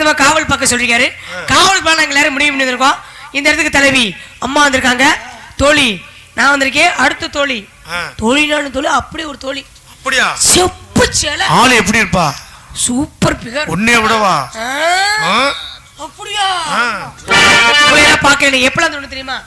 நம்ம காவல் பார்க்க சொல்லிருக்காரு. காவல் பார்க்க நாங்கள் எல்லாரும் முடிவு பண்ணி இருக்கோம். இந்த இடத்துக்கு தலைவி அம்மா வந்திருக்காங்க, தோழி நான் வந்திருக்கேன், அடுத்த தோழி தோழினாலும் தோழி அப்படியே ஒரு தோழி. அப்படியா? செப்பு சேலை. ஆளு எப்படி இருப்பா? Super figure. உன்னைய விடவா? அப்படியா? பாக்க எப்பலாம் தோணு தெரியுமா?